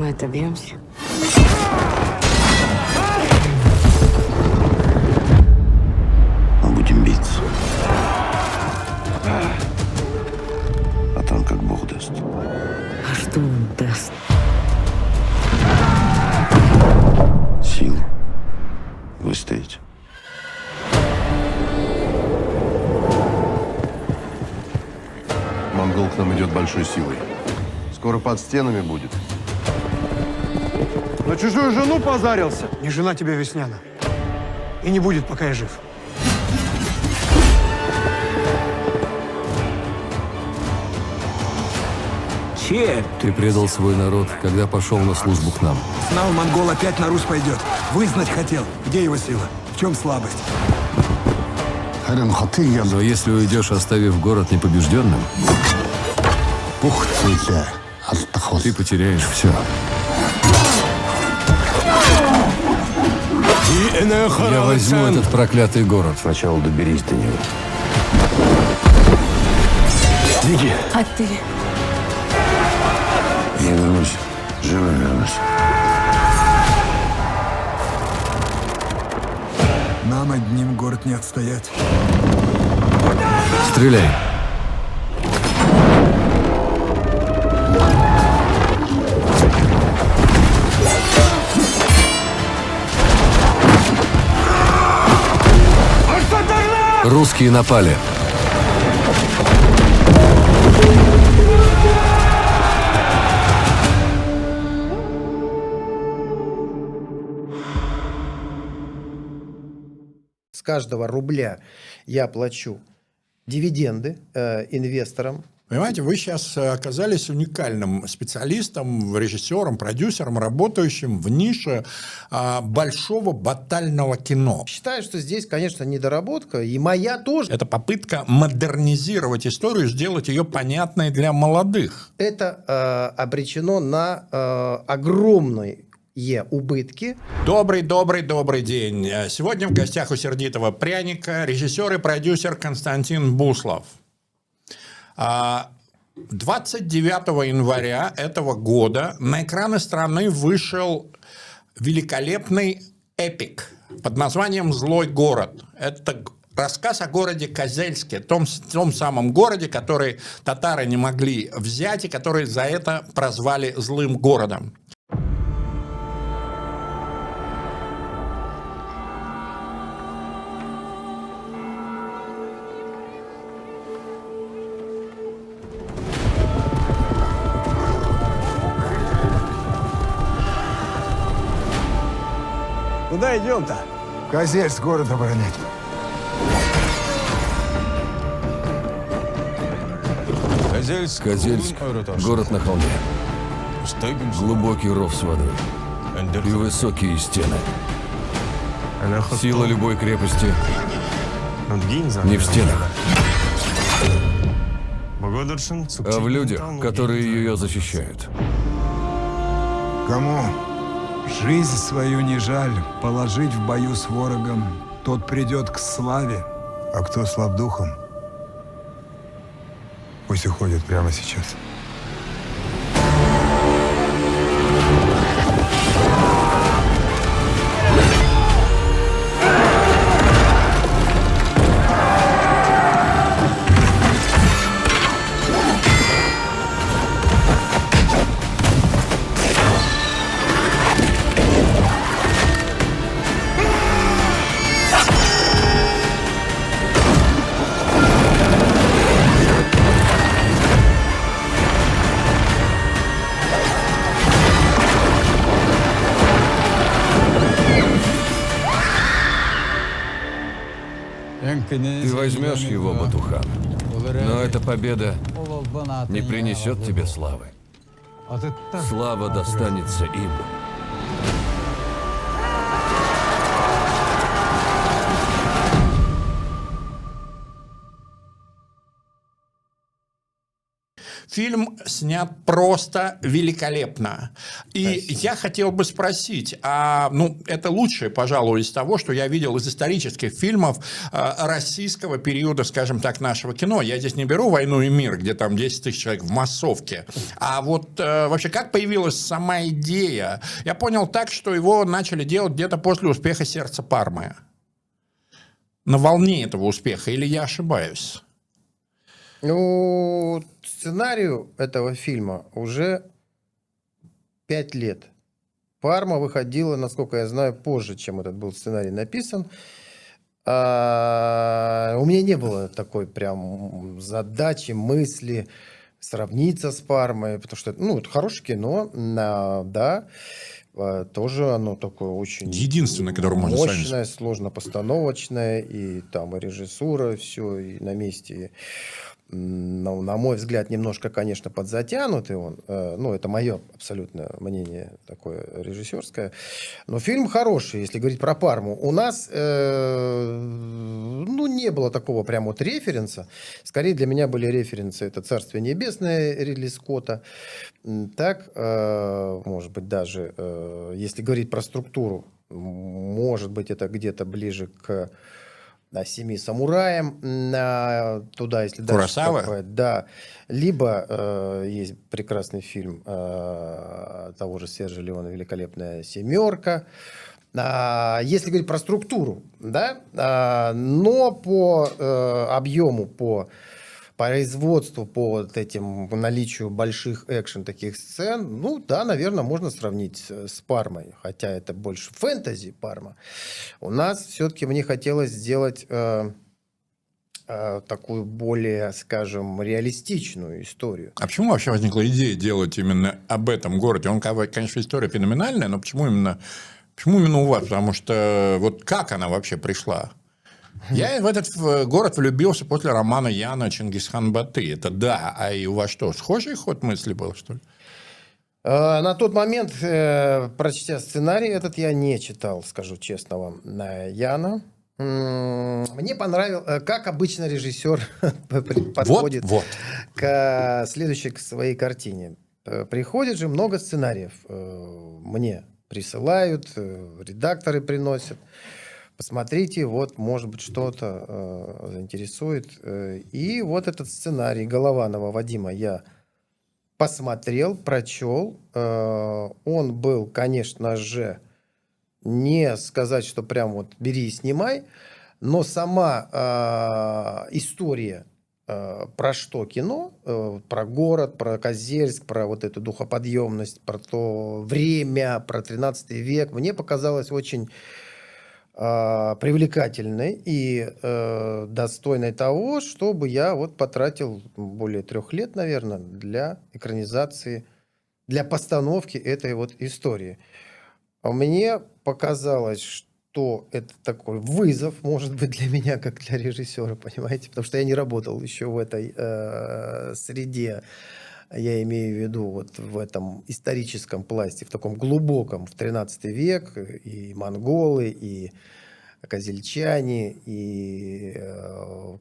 мы отобьемся. Мы будем биться. А там как Бог даст. А что он даст? Силу. Выстоять. Монгол к нам идет большой силой. Скоро под стенами будет. На чужую жену позарился. Не жена тебе, Весняна. И не будет, пока я жив. Черт! Ты предал свой народ, когда пошел на службу к нам. Знал, монгол опять на Русь пойдет. Вызнать хотел. Где его сила? В чем слабость? Но если уйдешь, оставив город непобежденным, ты потеряешь все. Я возьму этот проклятый город. Сначала доберись до него. Беги. А ты? Я вернусь. Живым вернусь. Нам одним город не отстоять. Стреляй. Русские напали. С каждого рубля я плачу дивиденды инвесторам. Понимаете, вы сейчас оказались уникальным специалистом, режиссером, продюсером, работающим в нише большого батального кино. Считаю, что здесь, конечно, недоработка, и моя тоже. Это попытка модернизировать историю, сделать ее понятной для молодых. Это обречено на огромные убытки. Добрый день. Сегодня в гостях у «Сердитого пряника» режиссер и продюсер Константин Буслов. 29 января этого года на экраны страны вышел великолепный эпик под названием «Злой город». Это рассказ о городе Козельске, том самом городе, который татары не могли взять и который за это прозвали «злым городом». Куда идем-то? Козельск город оборонять. Козельск – город на холме. Глубокий ров с водой и высокие стены. Сила любой крепости не в стенах, а в людях, которые ее защищают. Кому жизнь свою не жаль положить в бою с ворогом, тот придет к славе. А кто слаб духом, пусть уходит прямо сейчас. Ты возьмешь его, Батухан, но эта победа не принесет тебе славы. Слава достанется им. Фильм снят просто великолепно. И я хотел бы спросить, это лучшее, пожалуй, из того, что я видел из исторических фильмов российского периода, скажем так, нашего кино. Я здесь не беру «Войну и мир», где там 10 тысяч человек в массовке. А вот вообще, как появилась сама идея? Я понял так, что его начали делать где-то после успеха «Сердца Пармы». На волне этого успеха, или я ошибаюсь? Ну, сценарию этого фильма уже 5 лет. «Парма» выходила, насколько я знаю, позже, чем этот был сценарий написан. У меня не было такой прям задачи, мысли сравниться с «Пармой», потому что, это хорошее кино, да, тоже оно такое очень единственное, которое можно мощное, сравнить. сложно-постановочное, и там и режиссура, все, и на месте. На мой взгляд, немножко, конечно, подзатянутый он. Это мое абсолютно мнение такое режиссерское. Но фильм хороший, если говорить про «Парму». У нас не было такого прям вот референса. Скорее для меня были референсы. Это «Царствие небесное» Ридли Скотта. Так, может быть, даже, если говорить про структуру, может быть, это где-то ближе к «Семи самураям», туда, если дальше копать, да. Либо есть прекрасный фильм того же Сержа Леона «Великолепная семерка». Если говорить про структуру, да, но по объему, по производству, по вот этим наличию больших экшен таких сцен, наверное, можно сравнить с «Пармой», хотя это больше фэнтези «Парма». У нас все-таки мне хотелось сделать такую более, скажем, реалистичную историю. А почему вообще возникла идея делать именно об этом городе? Он, конечно, история феноменальная, но почему именно у вас? Потому что вот как она вообще пришла? Я в этот город влюбился после романа Яна «Чингисхан Баты». Это да. А и у вас что, схожий ход мысли был, что ли? На тот момент, прочтя сценарий этот, я не читал, скажу честно вам, Яна. Мне понравилось, как обычно режиссер подходит к следующей к своей картине. Приходит же много сценариев. Мне присылают, редакторы приносят. Посмотрите, вот, может быть, что-то заинтересует. И вот этот сценарий Голованова Вадима я посмотрел, прочел. Он был, конечно же, не сказать, что прям вот бери и снимай, но сама история, про что кино, про город, про Козельск, про вот эту духоподъемность, про то время, про 13 век, мне показалось очень привлекательной и достойной того, чтобы я вот потратил более 3 лет, наверное, для экранизации, для постановки этой вот истории. Мне показалось, что это такой вызов, может быть, для меня, как для режиссера, понимаете, потому что я не работал еще в этой среде. Я имею в виду вот в этом историческом пласте, в таком глубоком, в 13 век, и монголы, и козельчане, и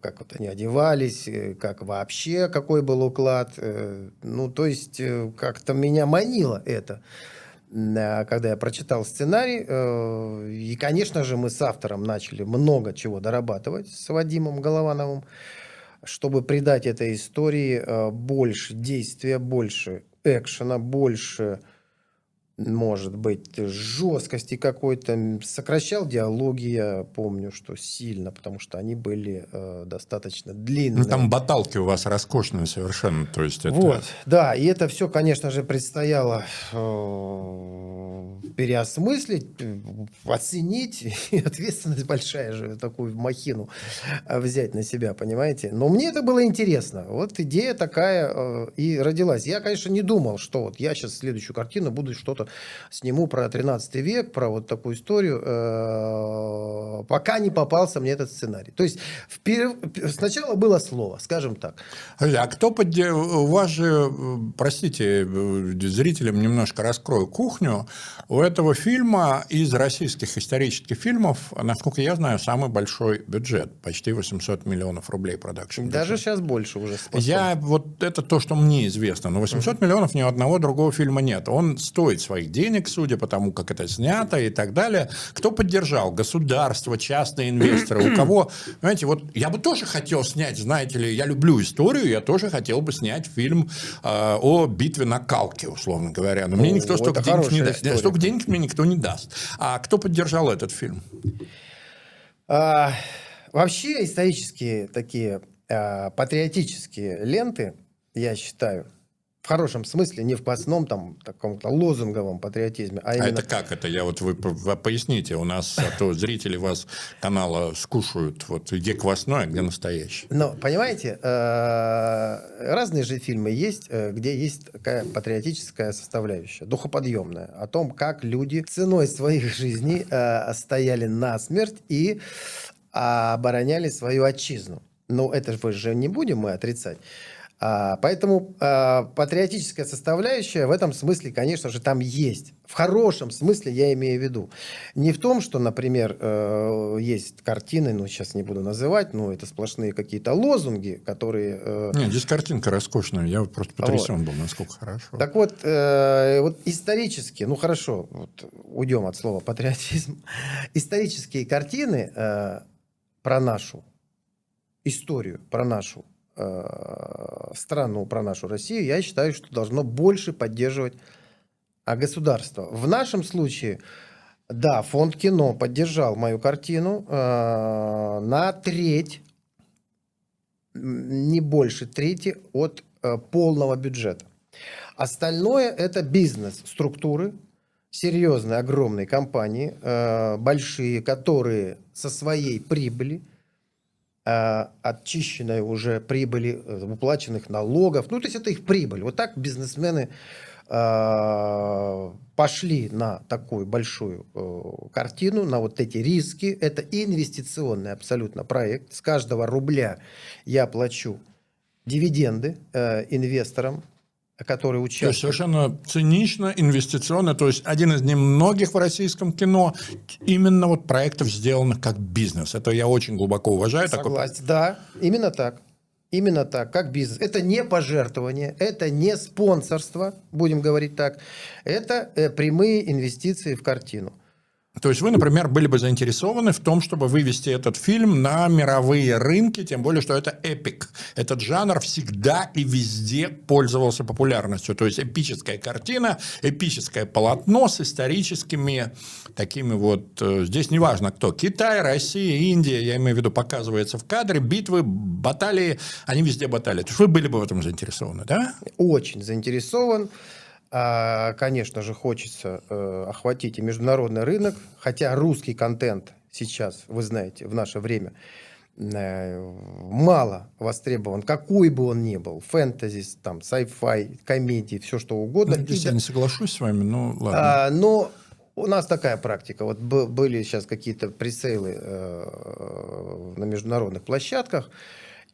как вот они одевались, как вообще, какой был уклад. То есть как-то меня манило это, когда я прочитал сценарий. И, конечно же, мы с автором начали много чего дорабатывать с Вадимом Головановым, чтобы придать этой истории больше действия, больше экшена, больше, может быть, жесткости какой-то. Сокращал диалоги, я помню, что сильно, потому что они были достаточно длинные. Там баталки у вас роскошные совершенно. То есть это... Вот, да, и это все, конечно же, предстояло переосмыслить, оценить, и ответственность большая же, такую махину взять на себя, понимаете? Но мне это было интересно. Вот идея такая и родилась. Я, конечно, не думал, что вот я сейчас следующую картину буду что-то сниму про 13 век, про вот такую историю, пока не попался мне этот сценарий. То есть сначала было слово, скажем так. А кто у вас же, простите, зрителям немножко раскрою кухню, у этого фильма из российских исторических фильмов, насколько я знаю, самый большой бюджет, почти 800 миллионов рублей продакшн. Даже сейчас больше уже. Вот это то, что мне известно, но 800 миллионов ни у одного другого фильма нет. Он стоит своих денег, судя по тому, как это снято и так далее. Кто поддержал? Государство, частные инвесторы, у кого... Понимаете, вот я бы тоже хотел снять, знаете ли, я люблю историю, я тоже хотел бы снять фильм о битве на Калке, условно говоря. Но мне никто столько денег не даст. Столько денег мне никто не даст. А кто поддержал этот фильм? Вообще исторические такие патриотические ленты, я считаю, в хорошем смысле, не в квасном там таком-то лозунговом патриотизме, а именно... А это как это? Вы поясните, у нас а то зрители вас канала скушают, вот где квасное, где настоящее. Но, понимаете, разные же фильмы есть, где есть такая патриотическая составляющая, духоподъемная, о том, как люди ценой своих жизней стояли насмерть и обороняли свою отчизну. Ну, это же не будем мы отрицать. Поэтому патриотическая составляющая в этом смысле, конечно же, там есть. В хорошем смысле я имею в виду. Не в том, что, например, есть картины, ну, сейчас не буду называть, но это сплошные какие-то лозунги, которые... Нет, здесь картинка роскошная, я просто потрясен был, насколько хорошо. Так вот, вот исторически, ну, хорошо, вот уйдем от слова патриотизм. Исторические картины про нашу историю, про нашу страну, про нашу Россию, я считаю, что должно больше поддерживать государство. В нашем случае, да, фонд кино поддержал мою картину на треть, не больше трети от полного бюджета. Остальное это бизнес-структуры, серьезные, огромные компании, большие, которые со своей прибыли, очищенной уже прибыли, уплаченных налогов. Ну, то есть это их прибыль. Вот так бизнесмены пошли на такую большую картину, на вот эти риски. Это инвестиционный абсолютно проект. С каждого рубля я плачу дивиденды инвесторам, которые То есть участвуют. совершенно цинично, инвестиционно. То есть один из немногих в российском кино именно вот проектов, сделанных как бизнес. Это я очень глубоко уважаю. Согласен, да, именно так. Именно так, как бизнес. Это не пожертвование, это не спонсорство, будем говорить так. Это прямые инвестиции в картину. То есть вы, например, были бы заинтересованы в том, чтобы вывести этот фильм на мировые рынки, тем более, что это эпик. Этот жанр всегда и везде пользовался популярностью. То есть эпическая картина, эпическое полотно с историческими такими вот... Здесь неважно кто. Китай, Россия, Индия, я имею в виду, показывается в кадре. Битвы, баталии, они везде баталии. То есть вы были бы в этом заинтересованы, да? Очень заинтересован. Конечно же, хочется охватить и международный рынок, хотя русский контент сейчас, вы знаете, в наше время мало востребован, какой бы он ни был, фэнтези, там, sci-fi, комедии, все что угодно. Ну, здесь я не соглашусь с вами, но ладно. Но у нас такая практика. Вот были сейчас какие-то пресейлы на международных площадках,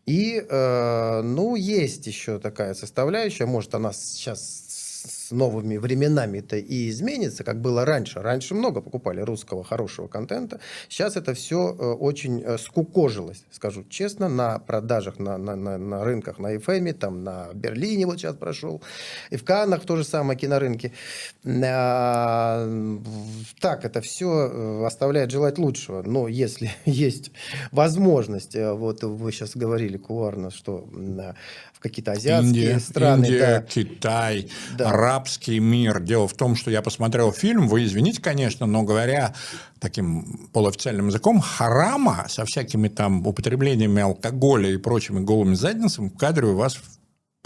и, ну, есть еще такая составляющая, может, она сейчас с новыми временами-то и изменится, как было раньше. Раньше много покупали русского хорошего контента. Сейчас это все очень скукожилось, скажу честно, на продажах, на рынках, на FM, там, на Берлине вот сейчас прошел, и в Каннах то же самое кинорынке. Так, это все оставляет желать лучшего. Но если есть возможность, вот вы сейчас говорили кулуарно, что в какие-то азиатские страны... Индия, да, Китай, да. арабский мир. Дело в том, что я посмотрел фильм, вы извините, конечно, но говоря таким полуофициальным языком, харама со всякими там употреблениями алкоголя и прочими голыми задницами в кадре у вас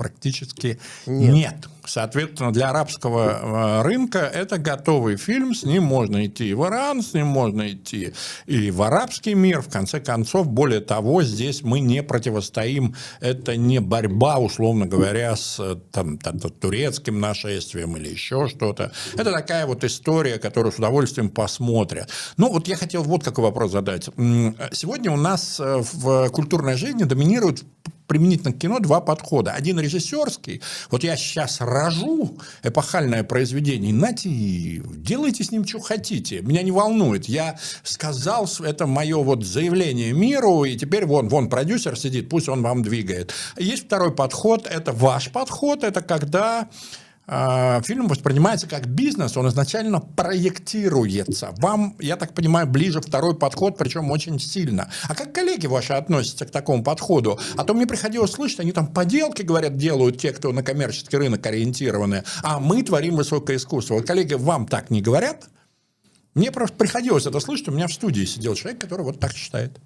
практически Нет. нет. Соответственно, для арабского рынка это готовый фильм, с ним можно идти и в Иран, с ним можно идти и в арабский мир. В конце концов, более того, здесь мы не противостоим, это не борьба, условно говоря, с турецким нашествием или еще что-то. Это такая вот история, которую с удовольствием посмотрят. Ну, вот я хотел вот какой вопрос задать. Сегодня у нас в культурной жизни доминирует применительно к кино два подхода. Один режиссерский. Вот я сейчас рожу эпохальное произведение. Нате, делайте с ним, что хотите. Меня не волнует. Я сказал, это мое вот заявление миру, и теперь вон продюсер сидит, пусть он вам двигает. Есть второй подход. Это ваш подход. Это когда фильм воспринимается как бизнес, он изначально проектируется. Вам, я так понимаю, ближе второй подход, причем очень сильно. А как коллеги ваши относятся к такому подходу? А то мне приходилось слышать, они там поделки, говорят, делают те, кто на коммерческий рынок ориентированы, а мы творим высокое искусство. Вот коллеги вам так не говорят? Мне просто приходилось это слышать, у меня в студии сидел человек, который вот так считает.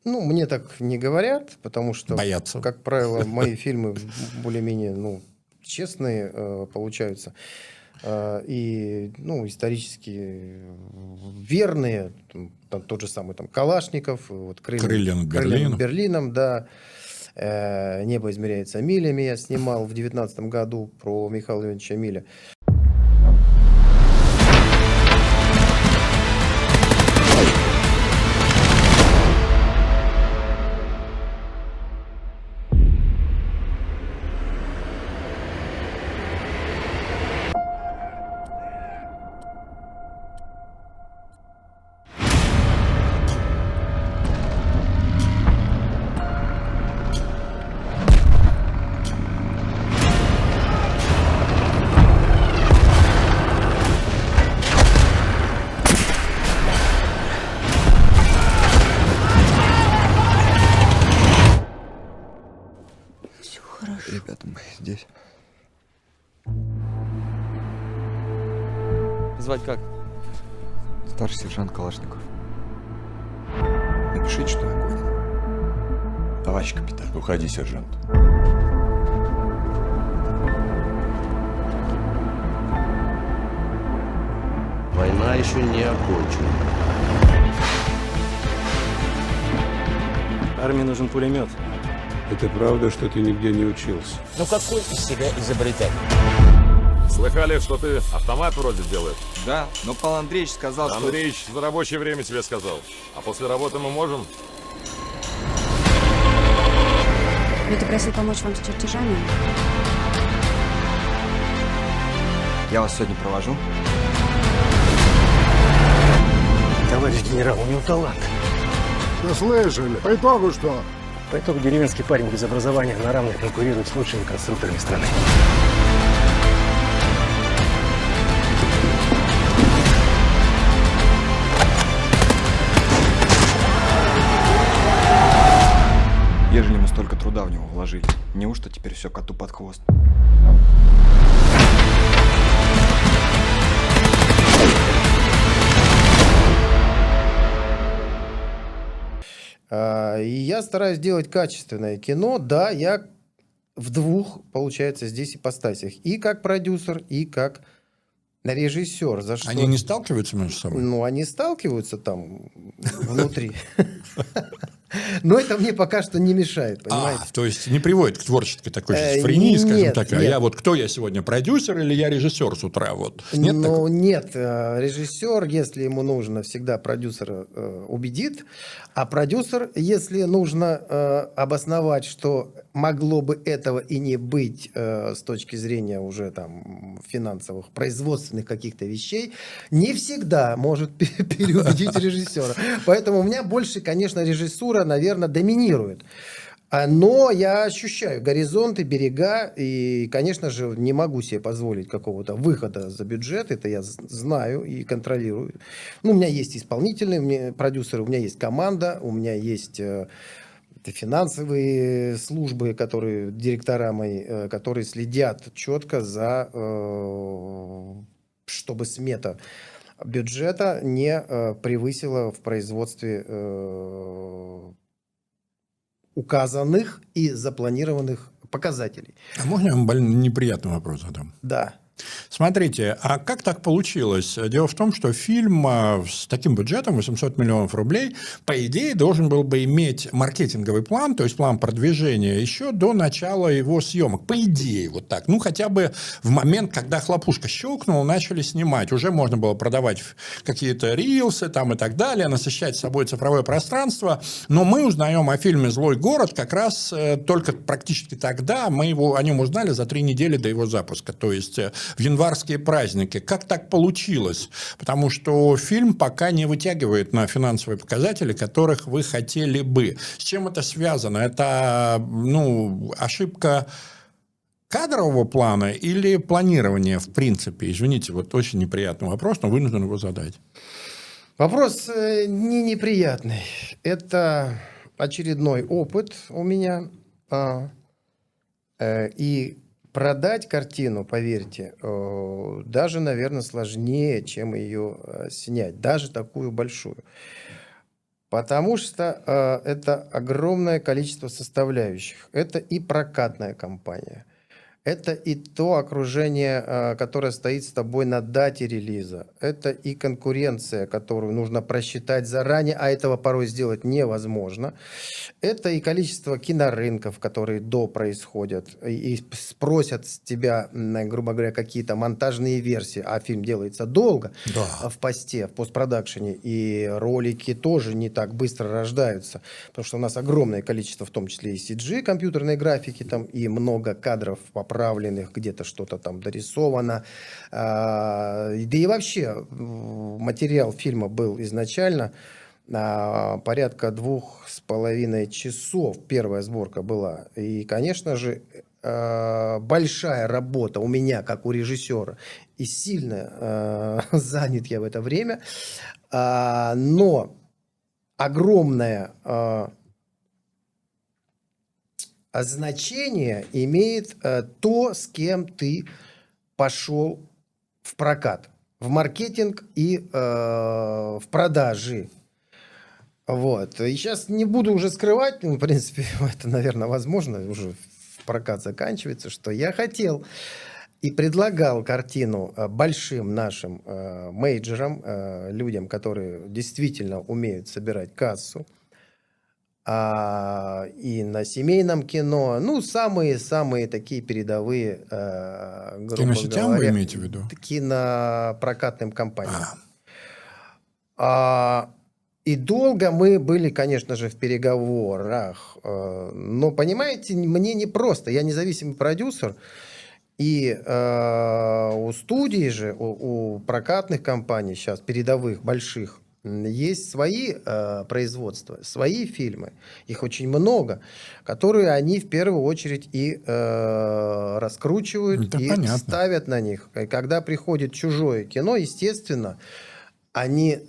Ну, мне так не говорят, потому что, боятся, как правило, мои фильмы более-менее, честные получаются и, исторически верные. Там тот же самый Калашников, вот «Крылья над Берлином, да. «Небо измеряется милями» я снимал в 2019 году про Михаила Леонидовича Миля. Ребята, мы здесь. Звать как? Старший сержант Калашников. Напишите, что я гонен. Товарищ капитан. Уходи, сержант. Война еще не окончена. Армии нужен пулемет. Это правда, что ты нигде не учился? Ну какой из себя изобретатель? Слыхали, что ты автомат вроде делаешь? Да, но Павел Андреевич сказал, Андреевич за рабочее время тебе сказал. А после работы мы можем? Ты просил помочь вам с чертежами? Я вас сегодня провожу. Товарищ генерал, у него талант. Да слышали. По итогу что? По итогу деревенский парень без образования на равных конкурирует с лучшими конструкторами страны. Ежели мы столько труда в него вложили, неужто теперь все коту под хвост? И я стараюсь делать качественное кино. Да, я в двух, получается, здесь ипостасях. И как продюсер, и как режиссер. За что... Они не сталкиваются между собой? Ну, они сталкиваются там внутри. Но это мне пока что не мешает, понимаете? То есть не приводит к творческой такой шизофрении, скажем так. А я кто я сегодня, продюсер или я режиссер с утра? Вот. Нет, нет, режиссер, если ему нужно, всегда продюсера убедит, а продюсер, если нужно обосновать, что могло бы этого и не быть с точки зрения уже там финансовых, производственных каких-то вещей, не всегда может переубедить режиссера. Поэтому у меня больше, конечно, режиссура, наверное, доминирует. Но я ощущаю горизонты, берега, и, конечно же, не могу себе позволить какого-то выхода за бюджет, это я знаю и контролирую. Ну, у меня есть исполнительные продюсеры, у меня есть команда, у меня есть финансовые службы, которые, директора мои, которые следят четко за, чтобы смета бюджета не превысила в производстве указанных и запланированных показателей. А можно я вам неприятный вопрос задам? Да. Смотрите, а как так получилось? Дело в том, что фильм с таким бюджетом, 800 миллионов рублей, по идее, должен был бы иметь маркетинговый план, то есть план продвижения, еще до начала его съемок. По идее, вот так. Ну, хотя бы в момент, когда хлопушка щелкнула, начали снимать. Уже можно было продавать какие-то рилсы там и так далее, насыщать собой цифровое пространство. Но мы узнаем о фильме «Злой город» как раз только практически тогда. Мы о нем узнали за 3 недели до его запуска. То есть в январские праздники. Как так получилось? Потому что фильм пока не вытягивает на финансовые показатели, которых вы хотели бы. С чем это связано? Это ошибка кадрового плана или планирования в принципе? Извините, вот очень неприятный вопрос, но вынужден его задать. Вопрос не неприятный. Это очередной опыт у меня. И продать картину, поверьте, даже, наверное, сложнее, чем ее снять, даже такую большую. Потому что это огромное количество составляющих. Это и прокатная компания, это и то окружение, которое стоит с тобой на дате релиза, это и конкуренция, которую нужно просчитать заранее, а этого порой сделать невозможно. Это и количество кинорынков, которые происходят и спросят с тебя, грубо говоря, какие-то монтажные версии, а фильм делается долго в посте, в постпродакшене, и ролики тоже не так быстро рождаются, потому что у нас огромное количество, в том числе и CG, компьютерной графики, там, и много кадров поправленных, где-то что-то там дорисовано. Да и вообще материал фильма был изначально порядка 2,5 часов. Первая сборка была. И, конечно же, большая работа у меня, как у режиссера, и сильно занят я в это время. Но огромное значение имеет то, с кем ты пошел в прокат, в маркетинг и в продажи. Вот. И сейчас не буду уже скрывать, в принципе, это, наверное, возможно, уже прокат заканчивается, что я хотел и предлагал картину большим нашим мейджорам, людям, которые действительно умеют собирать кассу, и на семейном кино, самые такие передовые, грубо Киносетям говоря, вы имеете в виду? Кинопрокатным компаниям. И долго мы были, конечно же, в переговорах. Но, понимаете, мне непросто. Я независимый продюсер. И у студий же, у прокатных компаний сейчас, передовых, больших, есть свои производства, свои фильмы. Их очень много, которые они в первую очередь и раскручивают, и ставят на них. И когда приходит чужое кино, естественно, они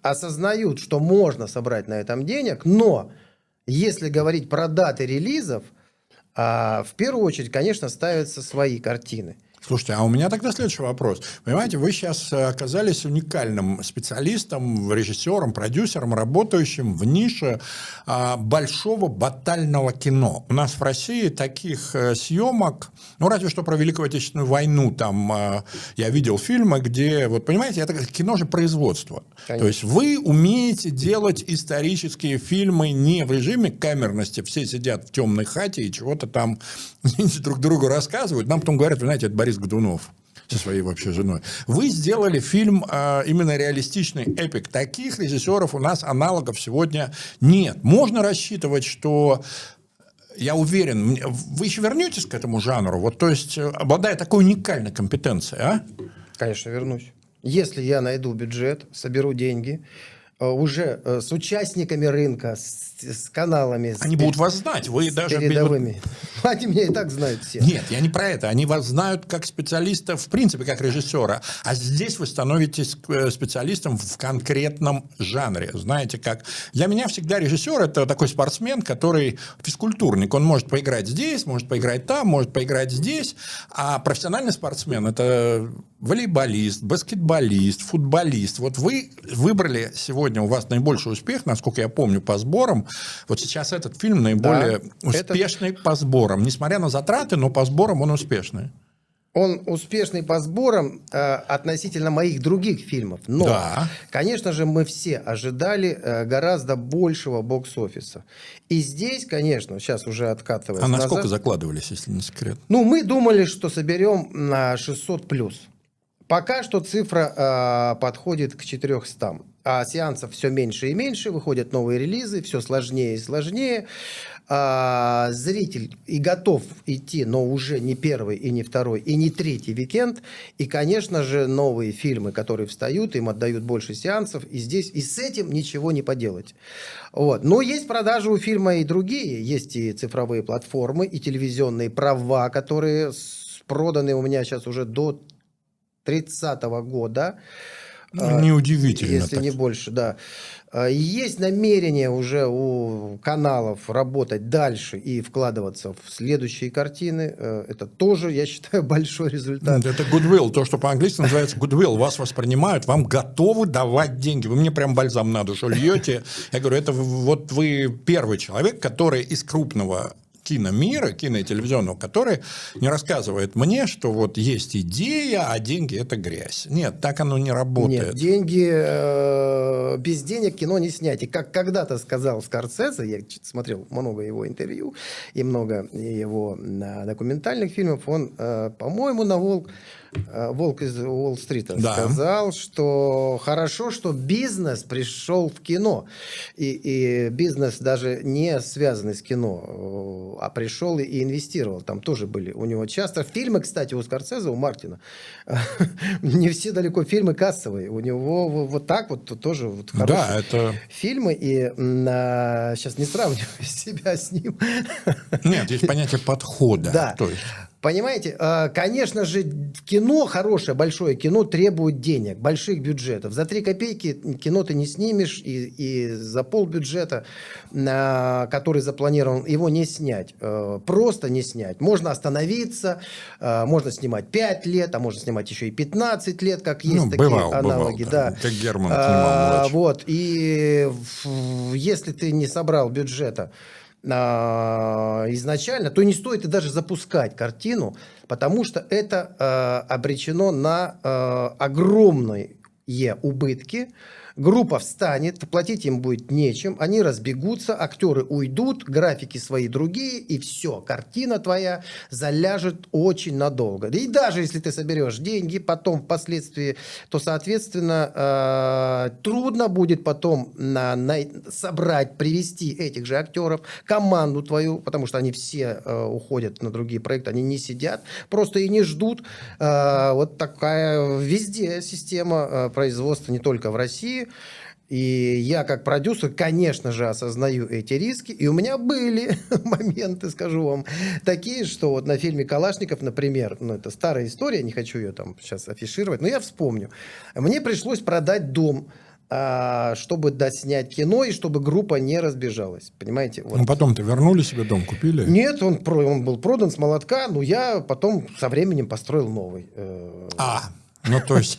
осознают, что можно собрать на этом денег, но если говорить про даты релизов, в первую очередь, конечно, ставятся свои картины. Слушайте, а у меня тогда следующий вопрос. Понимаете, вы сейчас оказались уникальным специалистом, режиссером, продюсером, работающим в нише большого батального кино. У нас в России таких съемок, разве что про Великую Отечественную войну, там я видел фильмы, где, вот понимаете, это кино же производство. Конечно. То есть вы умеете делать исторические фильмы не в режиме камерности, все сидят в темной хате и чего-то там друг другу рассказывают, нам потом говорят, вы знаете, это Борис Годунов со своей вообще женой. Вы сделали фильм именно реалистичный эпик. Таких режиссеров у нас аналогов сегодня нет. Можно рассчитывать, что, я уверен, вы еще вернетесь к этому жанру, вот, то есть обладая такой уникальной компетенцией, Конечно, вернусь. Если я найду бюджет, соберу деньги, уже с участниками рынка, с каналами. Они будут вас знать. Вы даже передовыми. Они меня и так знают все. Нет, я не про это. Они вас знают как специалиста, в принципе, как режиссера. А здесь вы становитесь специалистом в конкретном жанре. Знаете, как... Для меня всегда режиссер – это такой спортсмен, который физкультурник. Он может поиграть здесь, может поиграть там, может поиграть здесь. А профессиональный спортсмен – это волейболист, баскетболист, футболист. Вот вы выбрали сегодня сегодня у вас наибольший успех, насколько я помню, по сборам. Вот сейчас этот фильм наиболее успешный по сборам. Несмотря на затраты, но по сборам он успешный. Он успешный по сборам относительно моих других фильмов. Но, конечно же, мы все ожидали гораздо большего бокс-офиса. И здесь, конечно, сейчас уже откатываясь назад... А насколько закладывались, если не секрет? Ну, мы думали, что соберем на 600+. Пока что цифра подходит к 400. А сеансов все меньше и меньше, выходят новые релизы, все сложнее и сложнее. Зритель и готов идти, но уже не первый, и не второй, и не третий уикенд. И, конечно же, новые фильмы, которые встают, им отдают больше сеансов. И здесь и с этим ничего не поделать. Вот. Но есть продажи у фильма и другие. Есть и цифровые платформы, и телевизионные права, которые проданы у меня сейчас уже до 30-го года. Неудивительно. Если не больше, да. Есть намерение уже у каналов работать дальше и вкладываться в следующие картины. Это тоже, я считаю, большой результат. Это goodwill, то, что по-английски называется goodwill. Вас воспринимают, вам готовы давать деньги. Вы мне прям бальзам на душу льете. Я говорю, это вот вы первый человек, который из крупного киномира, кино- и телевизионного, который не рассказывает мне, что вот есть идея, а деньги – это грязь. Нет, так оно не работает. Нет, деньги, без денег кино не снять. И как когда-то сказал Скорсезе, я смотрел много его интервью и много его документальных фильмов, он, по-моему, на «Волк из Уолл-стрита» сказал, что хорошо, что бизнес пришел в кино. И бизнес даже не связанный с кино, а пришел и инвестировал. Там тоже были у него часто фильмы, кстати, у Скорсезе, у Мартина. Не все далеко фильмы кассовые. У него вот так вот тоже вот хорошие фильмы. И сейчас не сравниваю себя с ним. Нет, есть понятие подхода. Да. То есть... Понимаете, конечно же, кино, хорошее, большое кино требует денег, больших бюджетов. За 3 копейки кино ты не снимешь, и за полбюджета, который запланирован, его не снять. Просто не снять. Можно остановиться, можно снимать 5 лет, а можно снимать еще и 15 лет, как есть такие аналоги. Да. Как Герман снимал. Вот. И если ты не собрал бюджета изначально, то не стоит и даже запускать картину, потому что это обречено на огромные убытки. Группа встанет, платить им будет нечем, они разбегутся, актеры уйдут, графики свои другие, и все, картина твоя заляжет очень надолго. И даже если ты соберешь деньги потом впоследствии, то, соответственно, трудно будет потом собрать, привести этих же актеров, команду твою, потому что они все уходят на другие проекты, они не сидят, просто и не ждут. Вот такая везде система производства, не только в России. И я, как продюсер, конечно же, осознаю эти риски. И у меня были моменты, скажу вам, такие, что вот на фильме «Калашников», например, это старая история, не хочу ее там сейчас афишировать, но я вспомню. Мне пришлось продать дом, чтобы доснять кино и чтобы группа не разбежалась. Понимаете? Вот. Ну, потом-то вернули себе дом, купили? Нет, он был продан с молотка, но я потом со временем построил новый. Ну то есть...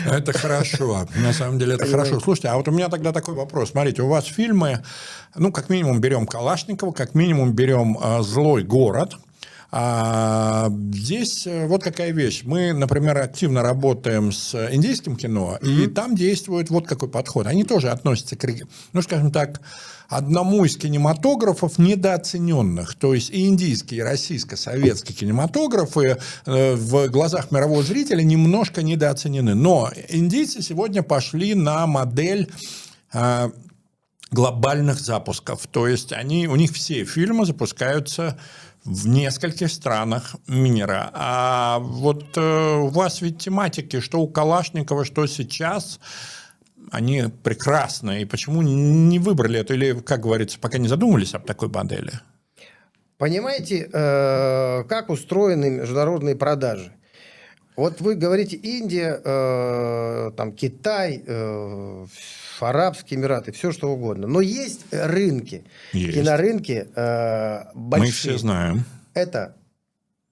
Это хорошо. На самом деле это хорошо. Слушайте, а вот у меня тогда такой вопрос. Смотрите, у вас фильмы, ну, как минимум берем Калашникова, как минимум берем «Злой город». Здесь вот какая вещь. Мы, например, активно работаем с индийским кино, и там действует вот какой подход. Они тоже относятся к, ну, скажем так, одному из кинематографов недооцененных. То есть и индийский, и российско-советский кинематографы в глазах мирового зрителя немножко недооценены. Но индийцы сегодня пошли на модель глобальных запусков. То есть у них все фильмы запускаются в нескольких странах мира. А вот у вас ведь тематики, что у Калашникова, что сейчас, они прекрасны. И почему не выбрали это? Или, как говорится, пока не задумывались об такой модели? Понимаете, как устроены международные продажи? Вот вы говорите Индия, там Китай, Арабские Эмираты, все что угодно. Но есть рынки, кинорынки большие. Мы все знаем. Это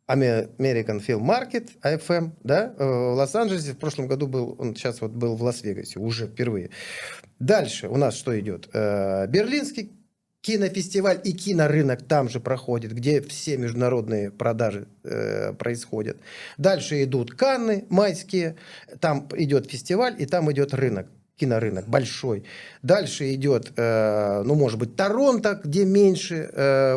American Film Market, AFM, да, в Лос-Анджелесе. В прошлом году был, он сейчас вот был в Лас-Вегасе, уже впервые. Дальше у нас что идет? Берлинский кинофестиваль и кинорынок там же проходит, где все международные продажи происходят. Дальше идут Канны майские, там идет фестиваль и там идет рынок. Кинорынок большой. Дальше идет, ну, может быть, Торонто, где меньше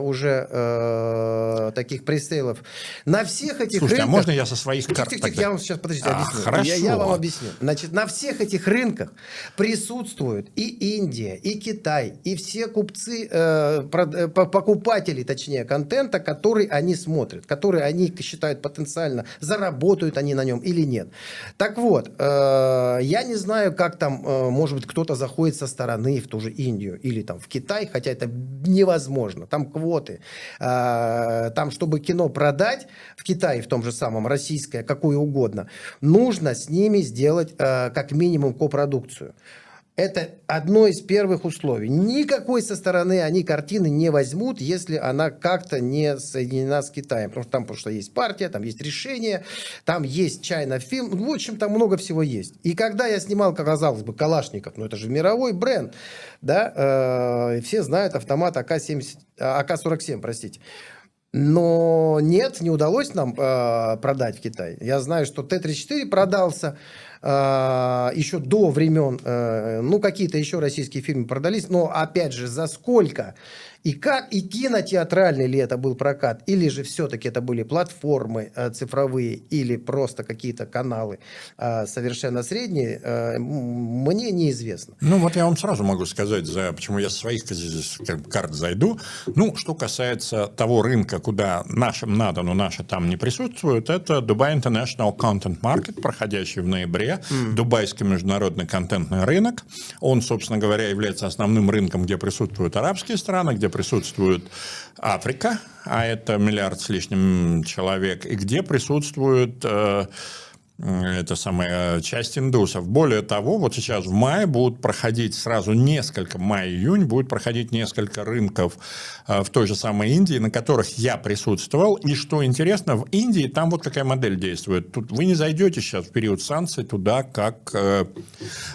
уже таких пресейлов. На всех этих Слушайте, рынках... а можно я со своих карт Тихо, тогда? я вам сейчас, подождите, объясню. Хорошо. Я вам объясню. Значит, на всех этих рынках присутствуют и Индия, и Китай, и все купцы, покупатели, точнее, контента, который они смотрят, который они считают потенциально, заработают они на нем или нет. Так вот, я не знаю, как там, может быть, кто-то заходит со стороны в ту же Индию или там в Китай, хотя это невозможно. Там квоты. Там, чтобы кино продать в Китае, в том же самом, российское, какое угодно, нужно с ними сделать как минимум копродукцию. Это одно из первых условий. Никакой со стороны они картины не возьмут, если она как-то не соединена с Китаем. Потому что есть партия, там есть решение, там есть China Film. В общем, там много всего есть. И когда я снимал, как казалось бы, Калашников, ну это же мировой бренд, да, все знают автомат АК-47, простите. Но нет, не удалось нам продать в Китай. Я знаю, что Т-34 продался еще до времен, ну, какие-то еще российские фильмы продались, но, опять же, за сколько и как, и кинотеатральный ли это был прокат, или же все-таки это были платформы цифровые, или просто какие-то каналы совершенно средние, мне неизвестно. Ну, вот я вам сразу могу сказать, почему я со своих карт зайду. Ну, что касается того рынка, куда нашим надо, но наши там не присутствуют, это Dubai International Content Market, проходящий в ноябре, Дубайский международный контентный рынок. Он, собственно говоря, является основным рынком, где присутствуют арабские страны, где присутствует Африка, а это 1 миллиард с лишним человек, и где присутствует это самая часть индусов. Более того, вот сейчас в мае будут проходить сразу несколько, май-июнь, будут проходить несколько рынков в той же самой Индии, на которых я присутствовал. И что интересно, в Индии там вот какая модель действует. Тут вы не зайдете сейчас в период санкций туда, как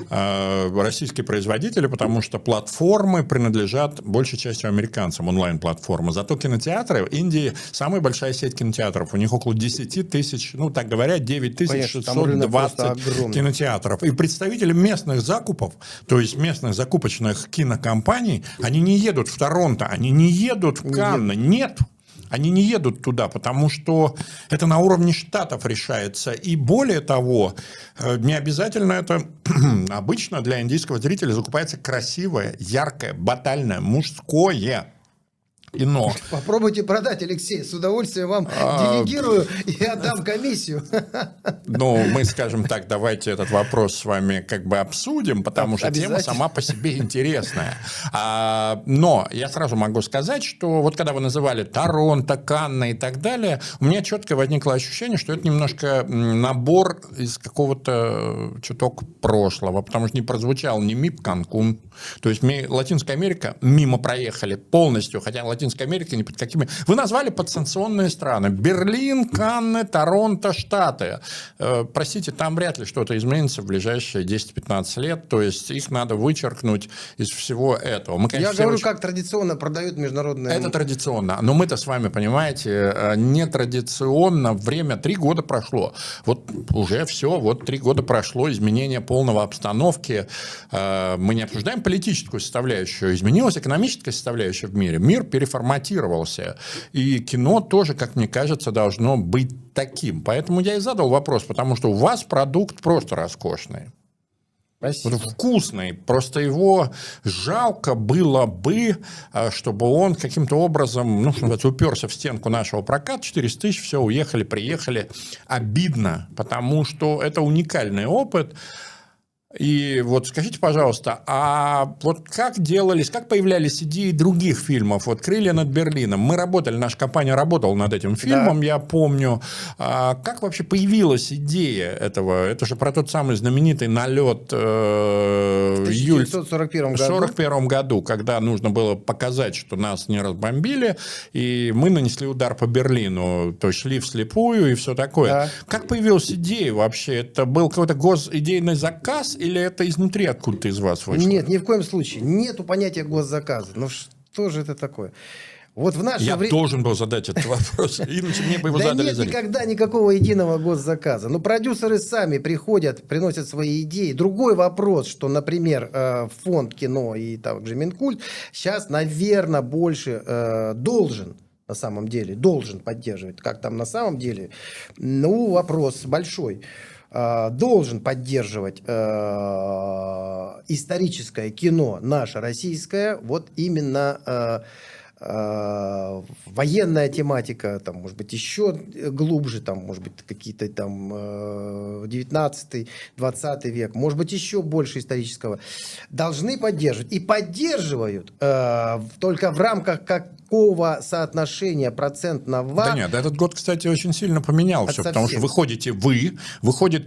российские производители, потому что платформы принадлежат большей частью американцам, онлайн-платформы. Зато кинотеатры в Индии самая большая сеть кинотеатров. У них около 10 тысяч, ну так говоря, 9 тысяч 620 кинотеатров. И представители местных закупов, то есть местных закупочных кинокомпаний, они не едут в Торонто, они не едут в Канны. Нет. Они не едут туда, потому что это на уровне штатов решается. И более того, не обязательно это обычно для индийского зрителя закупается красивое, яркое, батальное, мужское кино. Попробуйте продать, Алексей. С удовольствием вам делегирую и отдам комиссию. Ну, мы, скажем так, давайте этот вопрос с вами как бы обсудим, потому что тема сама по себе интересная. Но я сразу могу сказать, что вот когда вы называли Торонто, Канны и так далее, у меня четко возникло ощущение, что это немножко набор из какого-то чуток прошлого, потому что не прозвучал ни МИП Канкун. То есть Латинская Америка мимо проехали полностью, хотя Латинская Америка ни под какими... Вы назвали подсанкционные страны. Берлин, Канны, Торонто, Штаты. Простите, там вряд ли что-то изменится в ближайшие 10-15 лет. То есть их надо вычеркнуть из всего этого. Мы, конечно, я говорю, как традиционно продают международные... Это традиционно. Но мы-то с вами, понимаете, нетрадиционно. Время 3 года прошло. Вот уже все, вот 3 года прошло. Изменение полного обстановки. Мы не обсуждаем политическую составляющую. Изменилась экономическая составляющая в мире. Мир переформатировался. И кино тоже, как мне кажется, должно быть таким. Поэтому я и задал вопрос, потому что у вас продукт просто роскошный. Спасибо. Вкусный. Просто его жалко было бы, чтобы он каким-то образом, ну, что называется, уперся в стенку нашего проката. 400 тысяч, все, уехали, приехали. Обидно, потому что это уникальный опыт. И вот скажите, пожалуйста, а вот как делались, как появлялись идеи других фильмов? Вот «Крылья над Берлином». Мы работали, наша компания работала над этим фильмом, я помню. А как вообще появилась идея этого? Это же про тот самый знаменитый налет в 1941 году, когда нужно было показать, что нас не разбомбили, и мы нанесли удар по Берлину, то есть шли вслепую и все такое. Да. Как появилась идея вообще? Это был какой-то госидейный заказ или это изнутри откуда-то из вас вышло? Нет, ни в коем случае. Нету понятия госзаказа. Ну что же это такое? Вот в наше Я должен был задать этот вопрос, иначе мне бы его задали. Да нет никогда никакого единого госзаказа. Ну, продюсеры сами приходят, приносят свои идеи. Другой вопрос, что, например, фонд кино и также Минкульт сейчас, наверное, больше должен, на самом деле, должен поддерживать. Как там на самом деле? Ну, вопрос большой. Должен поддерживать историческое кино наше российское, вот именно военная тематика, там, может быть, еще глубже, там, может быть, какие-то там 19-20 век, может быть, еще больше исторического, должны поддерживать. И поддерживают только в рамках какого соотношения процентного... Да нет, этот год, кстати, очень сильно поменял все, потому что выходит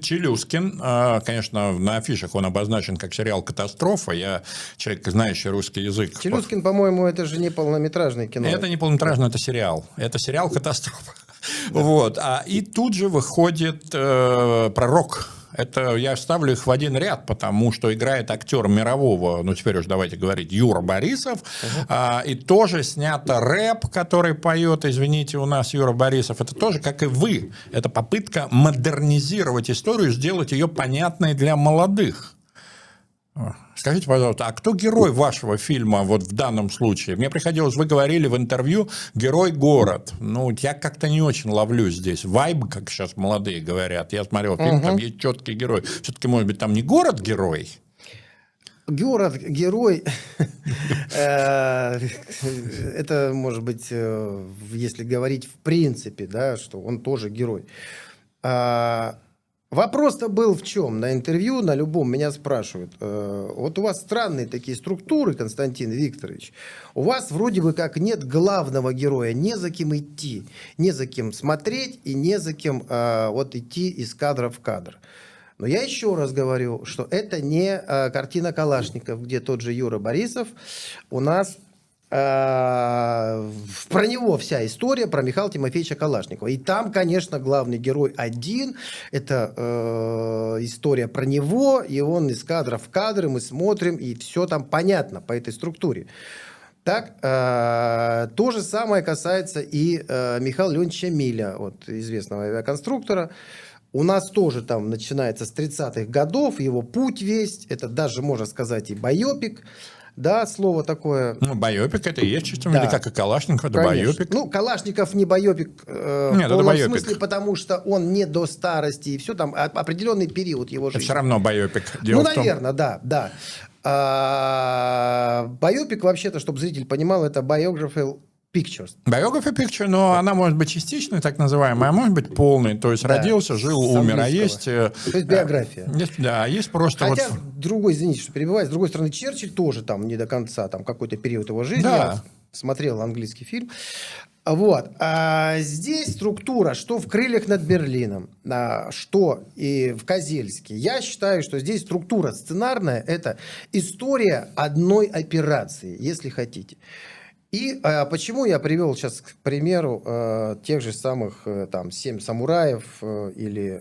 Челюскин, конечно, на афишах он обозначен как сериал «Катастрофа», я человек, знающий русский язык. Челюскин, по-моему, это же не полнометражный кино. Это не полнометражное, это сериал. Это сериал «Катастрофа». Вот. И тут же выходит «Пророк». Это я ставлю их в один ряд, потому что играет актер мирового, ну теперь уж давайте говорить, Юра Борисов. И тоже снято рэп, который поет, извините, у нас Юра Борисов. Это тоже, как и вы. Это попытка модернизировать историю, сделать ее понятной для молодых. Скажите, пожалуйста, а кто герой вашего фильма вот в данном случае? Мне приходилось, вы говорили в интервью, герой город. Ну, я как-то не очень ловлю здесь вайб, как сейчас молодые говорят. Я смотрел фильм, там есть четкий герой. Все-таки, может быть, там не город герой? Город-герой, это, может быть, если говорить в принципе, да, что он тоже герой. Вопрос-то был в чем? На интервью, на любом меня спрашивают. Вот у вас странные такие структуры, Константин Викторович. У вас вроде бы как нет главного героя. Не за кем идти, не за кем смотреть и не за кем вот идти из кадра в кадр. Но я еще раз говорю, что это не картина Калашников, где тот же Юра Борисов у нас... Про него вся история, про Михаила Тимофеевича Калашникова. И там, конечно, главный герой один. Это история про него, и он из кадра в кадр, мы смотрим, и все там понятно по этой структуре. Так, то же самое касается и Михаила Леонидовича Миля, вот, известного авиаконструктора. У нас тоже там начинается с 30-х годов, его путь весь, это даже, можно сказать, и байопик. Да, слово такое. Ну, байопик это и есть чисто, да. Как и Калашников, это байопик. Ну, Калашников не байопик в полном смысле, потому что он не до старости, и все там, определенный период его жизни. Это все равно байопик. Ну, наверное, да. Байопик, вообще-то, чтобы зритель понимал, это biography pictures. Biography picture, но она может быть частичной, так называемая, а может быть полной. То есть родился, жил, умер, а есть... То есть биография. Есть просто... Хотя другой, извините, что перебиваю, с другой стороны, Черчилль тоже там не до конца, там какой-то период его жизни. Да. Я смотрел английский фильм. Вот. А здесь структура, что в «Крыльях над Берлином», что и в «Козельске». Я считаю, что здесь структура сценарная – это история одной операции, если хотите. И почему я привел сейчас, к примеру, тех же самых там «7 самураев» или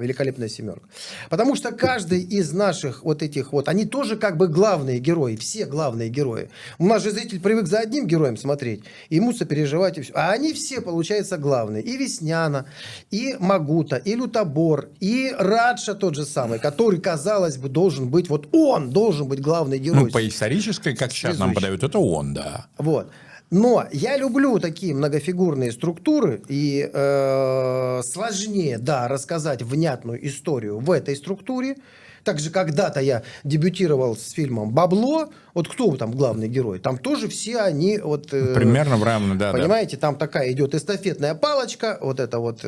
«Великолепная семерка». Потому что каждый из наших вот этих вот, они тоже как бы главные герои, все главные герои. У нас же зритель привык за одним героем смотреть, и ему сопереживать, и все. А они все, получается, главные. И Весняна, и Магута, и Лютобор, и Радша тот же самый, который, казалось бы, должен быть, вот он должен быть главный герой. Ну, по исторической, как сейчас нам подают, это он, да. Вот. Но я люблю такие многофигурные структуры, и сложнее, да, рассказать внятную историю в этой структуре. Также когда-то я дебютировал с фильмом «Бабло». Вот кто там главный герой? Там тоже все они... Вот, примерно в равно, да. Понимаете, там такая идет эстафетная палочка, вот эта вот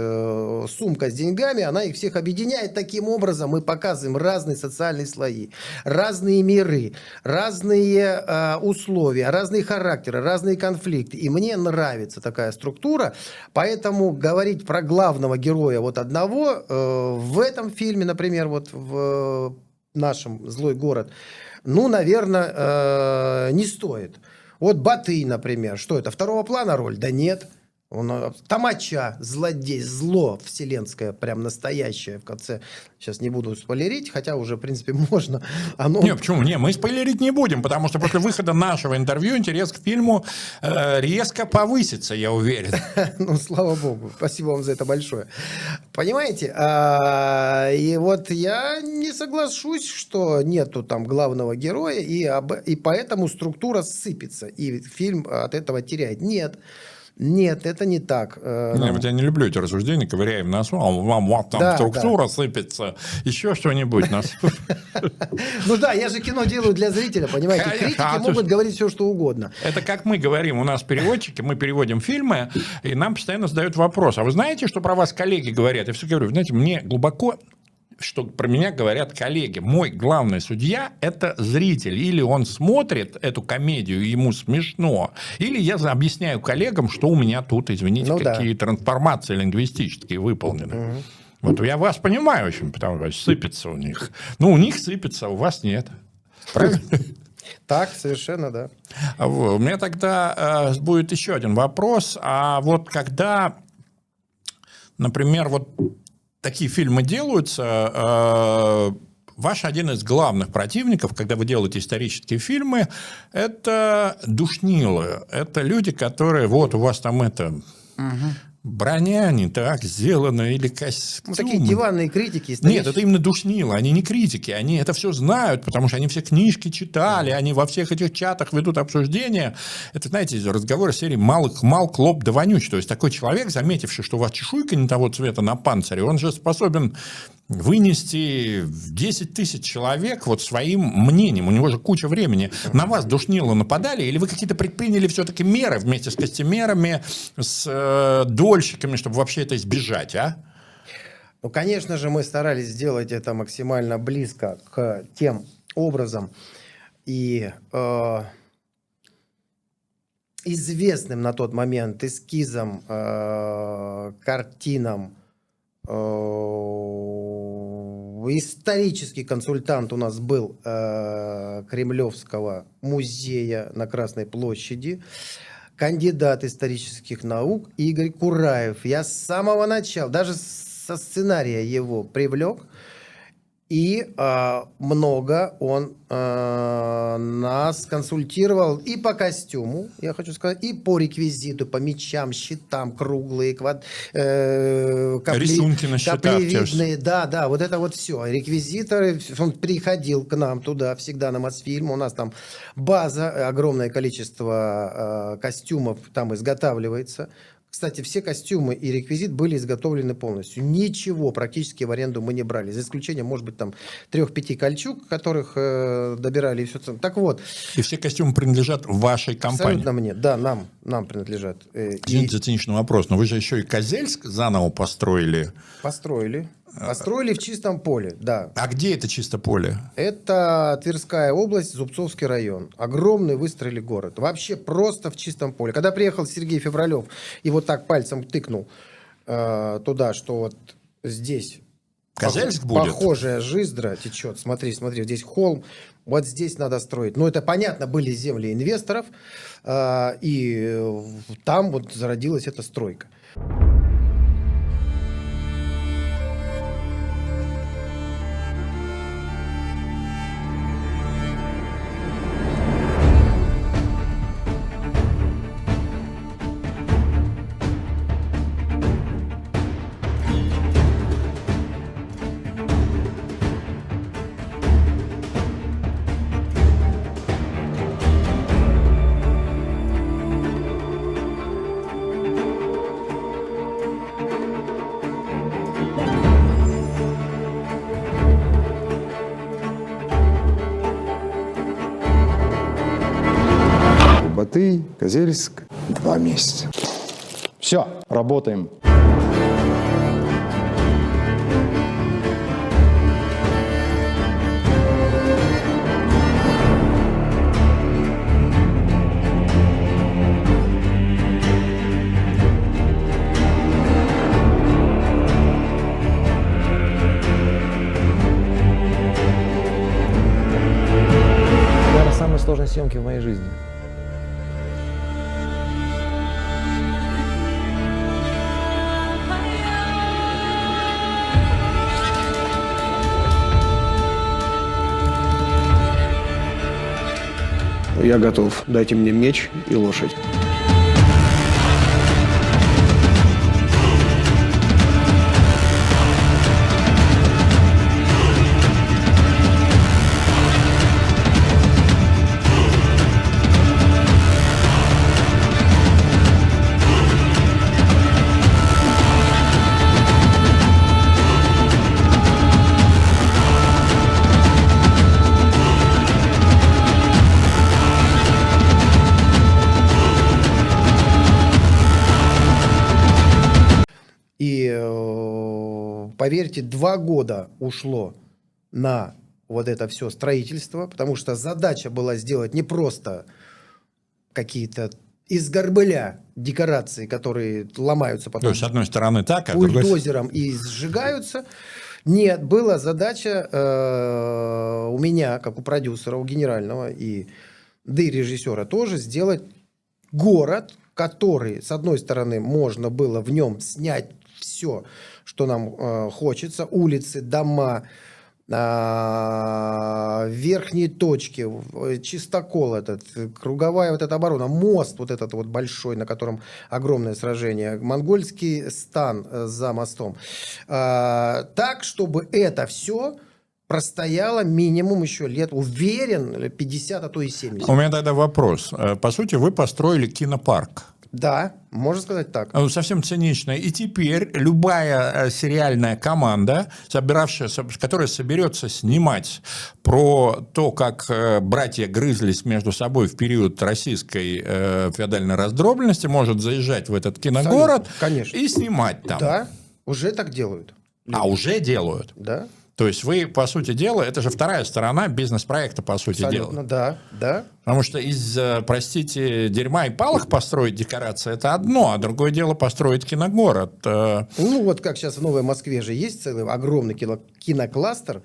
сумка с деньгами, она их всех объединяет. Таким образом мы показываем разные социальные слои, разные миры, разные условия, разные характеры, разные конфликты. И мне нравится такая структура, поэтому говорить про главного героя вот одного в этом фильме, например, вот в нашем «Злой город», ну, наверное, не стоит. Вот Батый, например, что это, второго плана роль? Да нет. Он, Тамача, злодей, зло вселенское, прям настоящее в конце. Сейчас не буду спойлерить, хотя уже, в принципе, можно. Оно... Не, почему? Не, мы спойлерить не будем, потому что после выхода нашего интервью интерес к фильму резко повысится, я уверен. Ну, слава богу. Спасибо вам за это большое. Понимаете? И вот я не соглашусь, что нету там главного героя, и поэтому структура сыпется, и фильм от этого теряет. Нет, это не так. Вот я не люблю эти рассуждения, ковыряем носу, а вам вот там структура сыпется, еще что-нибудь. Ну да, я же кино делаю для зрителя, понимаете? Критики могут говорить все, что угодно. Это как мы говорим, у нас переводчики, мы переводим фильмы, и нам постоянно задают вопрос. А вы знаете, что про вас коллеги говорят? Я все говорю, знаете, мне глубоко... что про меня говорят коллеги. Мой главный судья – это зритель. Или он смотрит эту комедию, и ему смешно, или я объясняю коллегам, что у меня тут, извините, какие трансформации лингвистические выполнены. Вот я вас понимаю очень, потому что сыпется у них. Ну, у них сыпется, у вас нет. Правильно? Так, совершенно, да. У меня тогда будет еще один вопрос. А вот когда, например, вот такие фильмы делаются, ваш один из главных противников, когда вы делаете исторические фильмы, это душнилы. Это люди, которые, вот у вас там это... Броня не так сделана, или костюм. Ну, такие диванные критики. Нет, это именно душнило, они не критики, они это все знают, потому что они все книжки читали, они во всех этих чатах ведут обсуждения. Это, знаете, разговоры серии «мал клоп да вонюч». То есть такой человек, заметивший, что у вас чешуйка не того цвета на панцире, он же способен вынести 10 тысяч человек вот своим мнением. У него же куча времени. На вас душнило нападали, или вы какие-то предприняли все-таки меры вместе с костюмерами, с дольщиками, чтобы вообще это избежать, а? Ну, конечно же, мы старались сделать это максимально близко к тем образом и известным на тот момент эскизам, картинам. Исторический консультант у нас был Кремлевского музея на Красной площади, кандидат исторических наук Игорь Кураев. Я с самого начала, даже со сценария его привлек, и много он нас консультировал и по костюму, я хочу сказать, и по реквизиту, по мечам, щитам, круглые, рисунки на щитах, каплевидные, да, вот это вот все. Реквизиторы, он приходил к нам туда всегда на Мосфильм, у нас там база, огромное количество костюмов там изготавливается. Кстати, все костюмы и реквизит были изготовлены полностью. Ничего практически в аренду мы не брали. За исключением, может быть, там 3-5 кольчуг, которых добирали. И все. Так вот. И все костюмы принадлежат вашей компании? Абсолютно мне. Да, нам принадлежат. Извините за циничный вопрос, но вы же еще и Козельск заново построили. Построили в чистом поле, да. А где это чисто поле? Это Тверская область, Зубцовский район. Огромный выстроили город. Вообще просто в чистом поле. Когда приехал Сергей Февралев и вот так пальцем тыкнул туда, что вот здесь Козельск будет? Похожая жиздра течет. Смотри, здесь холм. Вот здесь надо строить. Ну, это понятно, были земли инвесторов. И там вот зародилась эта стройка. Алты, Козельск. 2 месяца. Все, работаем. Самые сложные съемки в моей жизни. Я готов. Дайте мне меч и лошадь. И поверьте, 2 года ушло на вот это все строительство, потому что задача была сделать не просто какие-то из горбыля декорации, которые ломаются потом. То есть, с одной стороны так, а с другой... бульдозером и сжигаются. Нет, была задача у меня, как у продюсера, у генерального, да и режиссера тоже, сделать город, который, с одной стороны, можно было в нем снять все, что нам хочется, улицы, дома, верхние точки, чистокол этот, круговая вот эта оборона, мост вот этот вот большой, на котором огромное сражение, монгольский стан за мостом. Так, чтобы это все простояло минимум еще лет, уверен, 50, а то и 70. У меня тогда вопрос. По сути, вы построили кинопарк. Да, можно сказать так. Совсем цинично. И теперь любая сериальная команда, которая соберется снимать про то, как братья грызлись между собой в период российской феодальной раздробленности, может заезжать в этот киногород и снимать там. Да, уже так делают. А уже делают? Да. То есть вы, по сути дела, это же вторая сторона бизнес-проекта, по сути дела. Да, да. Потому что из, простите, дерьма и палок построить декорации – это одно, а другое дело построить киногород. Ну, вот как сейчас в Новой Москве же есть целый огромный кинокластер,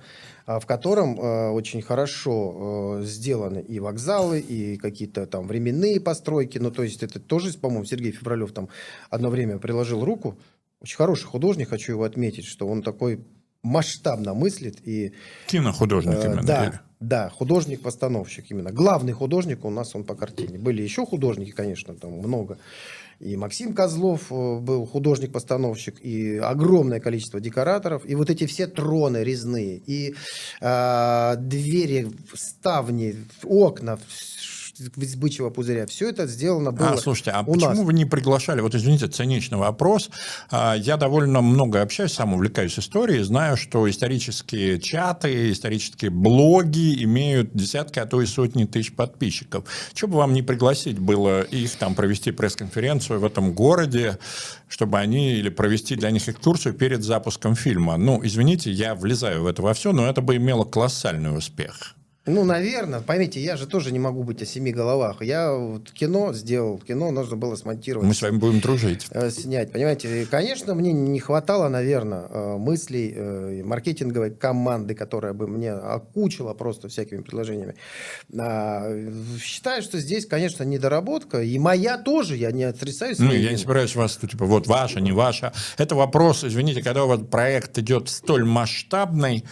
в котором очень хорошо сделаны и вокзалы, и какие-то там временные постройки. Ну, то есть это тоже, по-моему, Сергей Февралев там одно время приложил руку. Очень хороший художник, хочу его отметить, что он такой... масштабно мыслит и... Кинохудожник именно. Да, художник-постановщик именно. Главный художник у нас он по картине. Были еще художники, конечно, там много. И Максим Козлов был художник-постановщик, и огромное количество декораторов. И вот эти все троны резные, и двери, ставни, окна, из бычьего пузыря. Все это сделано было слушайте, а у почему нас. вы не приглашали, вот извините, циничный вопрос, я довольно много общаюсь, сам увлекаюсь историей, знаю, что исторические чаты, исторические блоги имеют десятки, а то и сотни тысяч подписчиков. Чего бы вам не пригласить было их там провести пресс-конференцию в этом городе, чтобы они, или провести для них экскурсию перед запуском фильма? Ну, извините, я влезаю в это во все, но это бы имело колоссальный успех. Ну, наверное. Поймите, я же тоже не могу быть о 7 головах. Я вот кино сделал, кино нужно было смонтировать. Мы с вами будем дружить. Снять, понимаете. И, конечно, мне не хватало, наверное, мыслей маркетинговой команды, которая бы мне окучила просто всякими предложениями. Считаю, что здесь, конечно, недоработка. И моя тоже, я не отрицаю. Ну, я не собираюсь вас, типа, вот ваша, не ваша. Это вопрос, извините, когда у вас проект идет столь масштабный,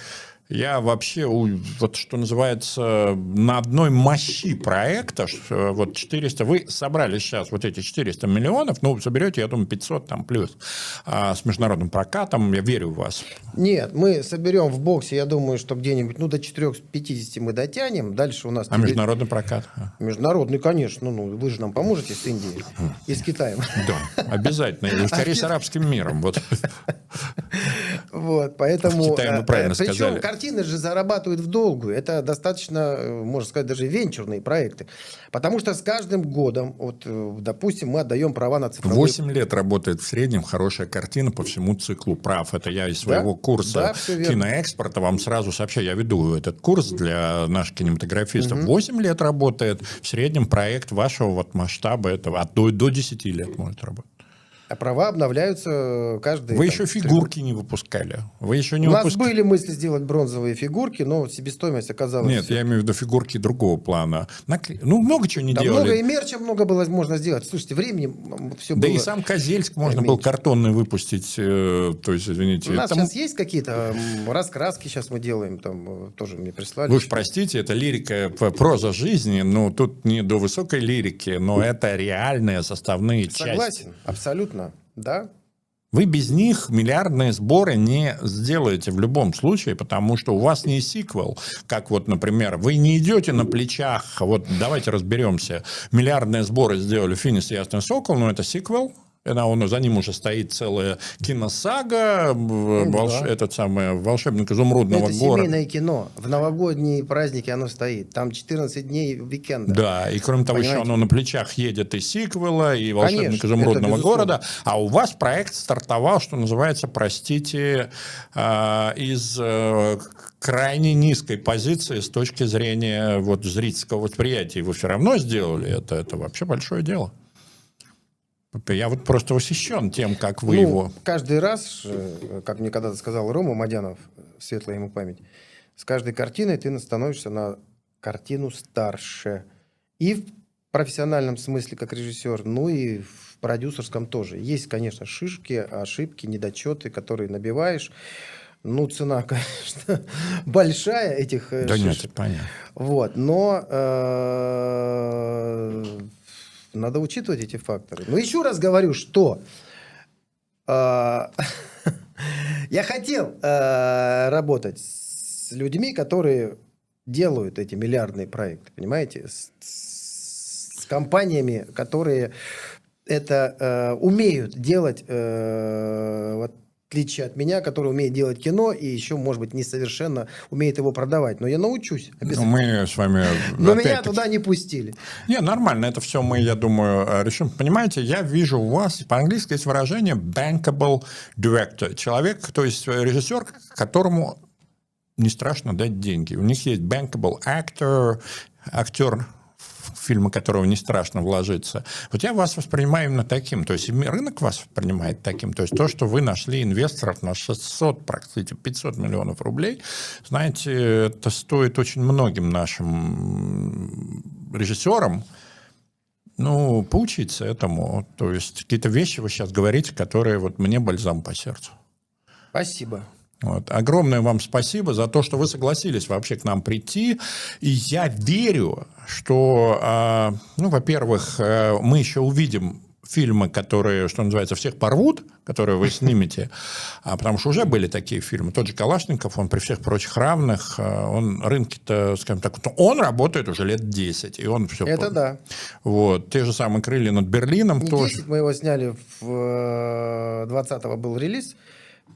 я вообще, вот что называется, на одной мощи проекта, вот 400, вы собрали сейчас вот эти 400 миллионов, ну, соберете, я думаю, 500 там плюс, с международным прокатом, я верю в вас. Нет, мы соберем в боксе, я думаю, что где-нибудь, до 450 мы дотянем, дальше у нас... А международный прокат? Международный, конечно, вы же нам поможете с Индией и с Китаем. Да, обязательно, и скорее с арабским миром, вот. Вот, поэтому... В Китае мы правильно причем сказали. картины же зарабатывают в долгую. Это достаточно, можно сказать, даже венчурные проекты. Потому что с каждым годом, вот, допустим, мы отдаем права на цифровые... 8 лет работает в среднем хорошая картина по всему циклу прав. Это я из своего курса киноэкспорта вам сразу сообщаю. Я веду этот курс для наших кинематографистов. 8 лет работает в среднем проект вашего вот масштаба этого. До 10 лет может работать. А права обновляются каждый... Вы еще фигурки не выпускали. Вы еще не У нас были мысли сделать бронзовые фигурки, но себестоимость оказалась... Нет, я имею в виду фигурки другого плана. Ну, много чего не делали. Много и мерча много было можно сделать. Слушайте, времени все было... Да и сам Козельск можно было картонный выпустить. То есть, извините... У нас сейчас есть какие-то раскраски, сейчас мы делаем, там тоже мне прислали. Вы уж простите, это лирика, проза жизни, но тут не до высокой лирики, но это реальные составные части. Согласен, абсолютно. Да. Вы без них миллиардные сборы не сделаете в любом случае, потому что у вас не сиквел. Как вот, например, вы не идете на плечах, вот давайте разберемся, миллиардные сборы сделали «Финис и Ясный Сокол», но это сиквел. За ним уже стоит целая киносага, этот самый «Волшебник изумрудного города». Это семейное кино. В новогодние праздники оно стоит. Там 14 дней уикенда. Да, и кроме того, еще оно на плечах едет и сиквела, и «Волшебник изумрудного города». А у вас проект стартовал, что называется, простите, из крайне низкой позиции с точки зрения вот, зрительского восприятия. Вы все равно сделали это. Это вообще большое дело. Я вот просто восхищен тем, как вы его... Каждый раз, как мне когда-то сказал Рома Мадянов, светлая ему память, с каждой картиной ты становишься на картину старше. И в профессиональном смысле, как режиссер, ну и в продюсерском тоже. Есть, конечно, шишки, ошибки, недочеты, которые набиваешь. Ну, цена, конечно, большая этих да шишек. Нет, понятно. Вот, но... надо учитывать эти факторы. Но еще раз говорю, что я хотел работать с людьми, которые делают эти миллиардные проекты, понимаете? С компаниями, которые это умеют делать, в отличие от меня, который умеет делать кино и еще, может быть, несовершенно умеет его продавать. Но я научусь. Мы с вами... Но меня туда не пустили. Не, нормально. Это все мы, я думаю, решим. Понимаете, я вижу у вас, по-английски есть выражение bankable director. Человек, то есть режиссер, которому не страшно дать деньги. У них есть bankable actor, актер, фильмы которого не страшно вложиться. Вот я вас воспринимаю именно таким. То есть рынок вас воспринимает таким. То есть то, что вы нашли инвесторов на 600, практически 500 миллионов рублей, знаете, это стоит очень многим нашим режиссерам поучиться этому. То есть какие-то вещи вы сейчас говорите, которые вот мне бальзам по сердцу. Спасибо. Вот. Огромное вам спасибо за то, что вы согласились вообще к нам прийти. И я верю, что, во-первых, мы еще увидим фильмы, которые, что называется, всех порвут, которые вы снимете, потому что уже были такие фильмы. Тот же Калашников, он при всех прочих равных, он рынки-то, скажем так, он работает уже лет 10, и он все... Это да. Вот. Те же самые «Крылья над Берлином» тоже. 10 мы его сняли, в 20-го был релиз,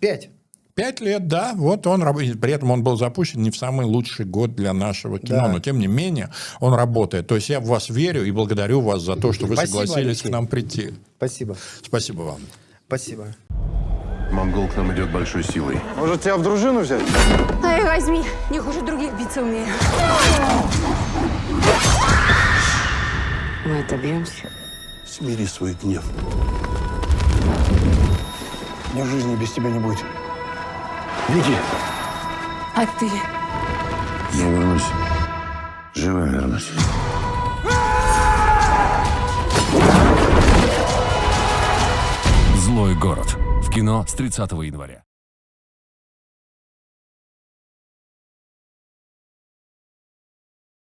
5. 5 лет, да, вот он работает. При этом он был запущен не в самый лучший год для нашего кино, но тем не менее он работает. То есть я в вас верю и благодарю вас за то, что вы согласились к нам прийти. Спасибо. Спасибо вам. Спасибо. Монгол к нам идет большой силой. Может, тебя в дружину взять? Ай, возьми, не хуже других биться умею. Мы отобьемся. Смири свой гнев. Мне жизни без тебя не будет. Беги. А ты? Я вернусь. Живым вернусь. «Злой город». В кино с 30 января.